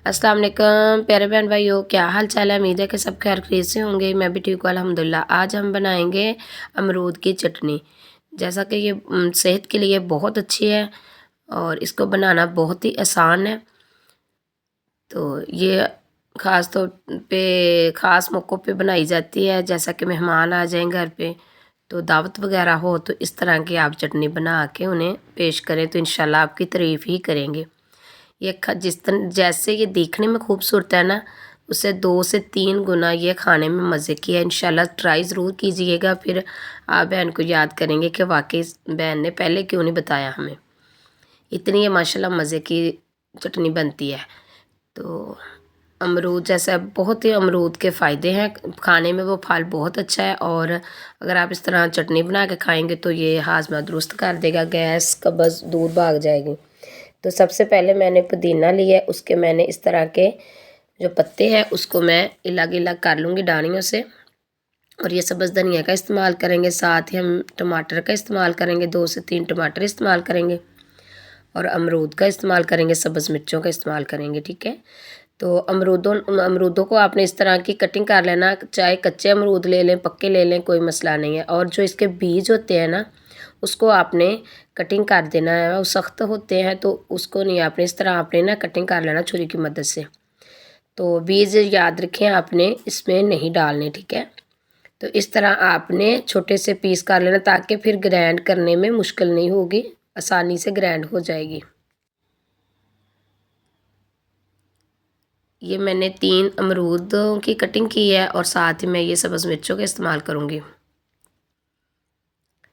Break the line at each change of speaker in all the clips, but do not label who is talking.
अस्सलाम वालेकुम प्यारे बहन भाइयों, क्या हाल चाल है। उम्मीद है कि सब खैर खैरियत से होंगे। मैं भी ठीक हूँ अल्हम्दुलिल्लाह। आज हम बनाएंगे अमरूद की चटनी। जैसा कि ये सेहत के लिए बहुत अच्छी है और इसको बनाना बहुत ही आसान है। तो ये ख़ास तौर पे ख़ास मौक़ों पे बनाई जाती है, जैसा कि मेहमान आ जाएं घर पे, तो दावत वगैरह हो तो इस तरह की आप चटनी बना के उन्हें पेश करें तो इंशाल्लाह आपकी तारीफ़ ही करेंगे। ये जिस तरह जैसे ये देखने में खूबसूरत है ना, उससे 2 से 3 गुना ये खाने में मज़े की है। इंशाल्लाह ट्राई ज़रूर कीजिएगा, फिर आप बहन को याद करेंगे कि वाकई बहन ने पहले क्यों नहीं बताया हमें। इतनी ये माशाल्लाह मज़े की चटनी बनती है। तो अमरूद जैसा बहुत ही अमरूद के फ़ायदे हैं, खाने में वो फल बहुत अच्छा है और अगर आप इस तरह चटनी बना के खाएँगे तो ये हाज़मा दुरुस्त कर देगा, गैस कब्ज़ दूर भाग जाएगी। तो सबसे पहले मैंने पुदीना लिया है, उसके मैंने इस तरह के जो पत्ते हैं उसको मैं अलग-अलग कर लूँगी डानियों से। और ये सब्ज़ धनिया का इस्तेमाल करेंगे, साथ ही हम टमाटर का इस्तेमाल करेंगे, 2 से 3 टमाटर इस्तेमाल करेंगे और अमरूद का इस्तेमाल करेंगे, सब्ज़ मिर्चों का इस्तेमाल करेंगे, ठीक है। तो अमरूदों को आपने इस तरह की कटिंग कर लेना, चाहे कच्चे अमरूद ले लें, पक्के ले लें, कोई मसला नहीं है। और जो इसके बीज होते हैं ना, उसको आपने कटिंग कर देना है। वो सख्त होते हैं तो उसको नहीं, आपने इस तरह आपने ना कटिंग कर लेना छुरी की मदद से। तो बीज याद रखें आपने इसमें नहीं डालने, ठीक है। तो इस तरह आपने छोटे से पीस कर लेना ताकि फिर ग्राइंड करने में मुश्किल नहीं होगी, आसानी से ग्राइंड हो जाएगी। ये मैंने 3 अमरूदों की कटिंग की है और साथ ही मैं ये सब्ज़ मिर्चों का इस्तेमाल करूँगी।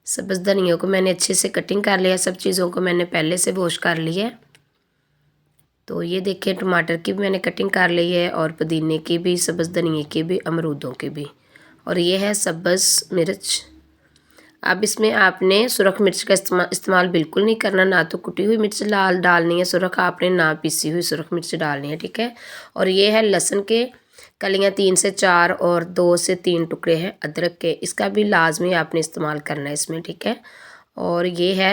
सब्ज़ धनिया को मैंने अच्छे से कटिंग कर लिया, सब चीज़ों को मैंने पहले से वॉश कर लिया है। तो ये देखिए टमाटर की भी मैंने कटिंग कर ली है और पुदीने की भी, सब्ज़ धनिए की भी, अमरूदों की भी। और ये है सब्ज़ मिर्च। अब इसमें आपने सुरख मिर्च का इस्तेमाल बिल्कुल नहीं करना, ना तो कुटी हुई मिर्च लाल डालनी है सुरख आपने, ना पीसी हुई सुरख मिर्च डालनी है, ठीक है। और ये है लहसुन के कलियाँ 3 से 4 और 2 से 3 टुकड़े हैं अदरक के, इसका भी लाजमी आपने इस्तेमाल करना है इसमें, ठीक है। और ये है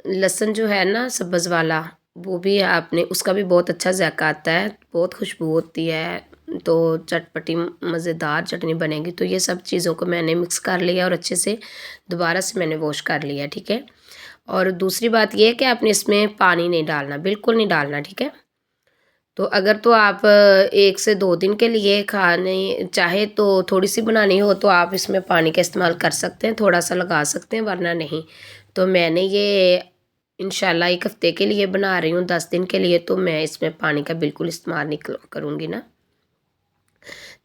लहसुन जो है ना सब्ज़ वाला, वो भी आपने, उसका भी बहुत अच्छा ज़ायका आता है, बहुत खुशबू होती है, तो चटपटी मज़ेदार चटनी बनेगी। तो ये सब चीज़ों को मैंने मिक्स कर लिया और अच्छे से दोबारा से मैंने वॉश कर लिया, ठीक है। और दूसरी बात ये है कि आपने इसमें पानी नहीं डालना, बिल्कुल नहीं डालना, ठीक है। तो अगर तो आप 1 से 2 दिन के लिए खाने चाहे तो थोड़ी सी बनानी हो तो आप इसमें पानी का इस्तेमाल कर सकते हैं, थोड़ा सा लगा सकते हैं, वरना नहीं। तो मैंने ये इंशाल्लाह 1 हफ़्ते के लिए बना रही हूँ, 10 दिन के लिए, तो मैं इसमें पानी का बिल्कुल इस्तेमाल नहीं करूँगी ना।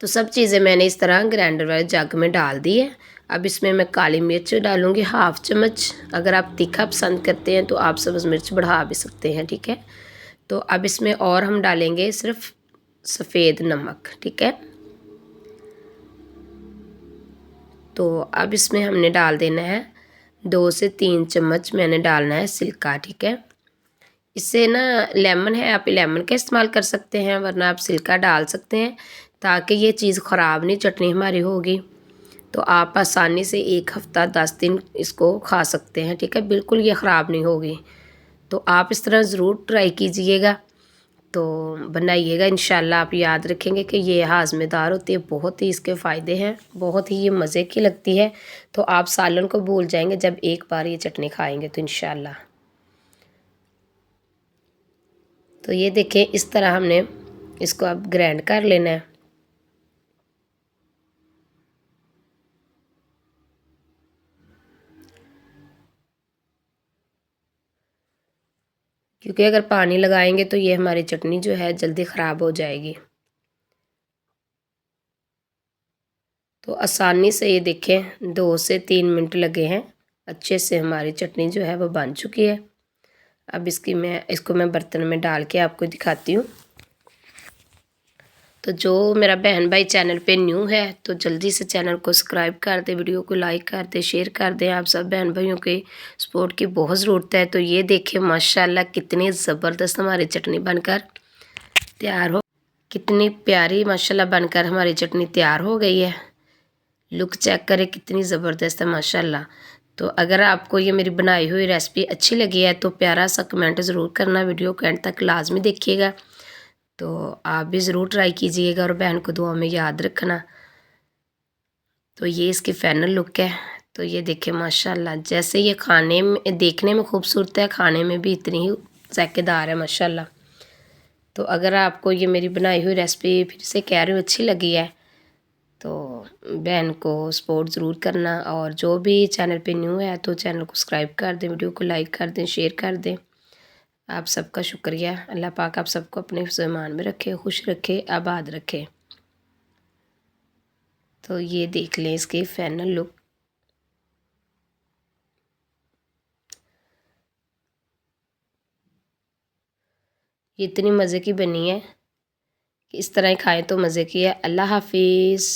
तो सब चीज़ें मैंने इस तरह ग्राइंडर वाले जग में डाल दी है। अब इसमें मैं काली मिर्च डालूँगी 1/2 चम्मच। अगर आप तीखा पसंद करते हैं तो आप सब्ज़ मिर्च बढ़ा भी सकते हैं, ठीक है। तो अब इसमें और हम डालेंगे सिर्फ सफ़ेद नमक, ठीक है। तो अब इसमें हमने डाल देना है 2 से 3 चम्मच मैंने डालना है सिरका, ठीक है। इससे ना लेमन है, आप लेमन का इस्तेमाल कर सकते हैं, वरना आप सिरका डाल सकते हैं ताकि ये चीज़ ख़राब नहीं चटनी हमारी होगी। तो आप आसानी से 1 हफ़्ता 10 दिन इसको खा सकते हैं, ठीक है, बिल्कुल ये ख़राब नहीं होगी। तो आप इस तरह ज़रूर ट्राई कीजिएगा, तो बनाइएगा, इंशाल्लाह आप याद रखेंगे कि ये हाज़मेदार होती है, बहुत ही इसके फ़ायदे हैं, बहुत ही ये मज़े की लगती है। तो आप सालन को भूल जाएंगे जब एक बार ये चटनी खाएंगे तो इंशाल्लाह। तो ये देखिए इस तरह हमने इसको अब ग्राइंड कर लेना है। क्योंकि अगर पानी लगाएंगे तो ये हमारी चटनी जो है जल्दी ख़राब हो जाएगी। तो आसानी से ये देखें 2 से 3 मिनट लगे हैं, अच्छे से हमारी चटनी जो है वो बन चुकी है। अब इसको मैं बर्तन में डाल के आपको दिखाती हूँ। तो जो मेरा बहन भाई चैनल पे न्यू है तो जल्दी से चैनल को सब्सक्राइब कर दे, वीडियो को लाइक कर दे, शेयर कर दें। आप सब बहन भाइयों के सपोर्ट की बहुत ज़रूरत है। तो ये देखिए माशाल्लाह कितनी ज़बरदस्त हमारी चटनी बनकर तैयार हो, कितनी प्यारी माशाल्लाह बनकर हमारी चटनी तैयार हो गई है। लुक चेक करें कितनी ज़बरदस्त है माशाल्लाह। तो अगर आपको ये मेरी बनाई हुई रेसिपी अच्छी लगी है तो प्यारा सा कमेंट ज़रूर करना, वीडियो को एंड तक लाजमी देखिएगा। तो आप भी ज़रूर ट्राई कीजिएगा और बहन को दुआ में याद रखना। तो ये इसकी फाइनल लुक है। तो ये देखिए माशाल्लाह, जैसे ये खाने में देखने में खूबसूरत है, खाने में भी इतनी ही ज़ायकेदार है माशाल्लाह। तो अगर आपको ये मेरी बनाई हुई रेसिपी फिर से कह रही हूँ अच्छी लगी है तो बहन को सपोर्ट ज़रूर करना, और जो भी चैनल पे न्यू है तो चैनल को सब्सक्राइब कर दें, वीडियो को लाइक कर दें, शेयर कर दें। आप सबका शुक्रिया। अल्लाह पाक आप सबको अपने हिफ्ज़-ए-ईमान में रखे, खुश रखे, आबाद रखे। तो ये देख लें इसकी फाइनल लुक। ये इतनी मज़े की बनी है कि इस तरह ही खाएं तो मज़े की है। अल्लाह हाफिज़।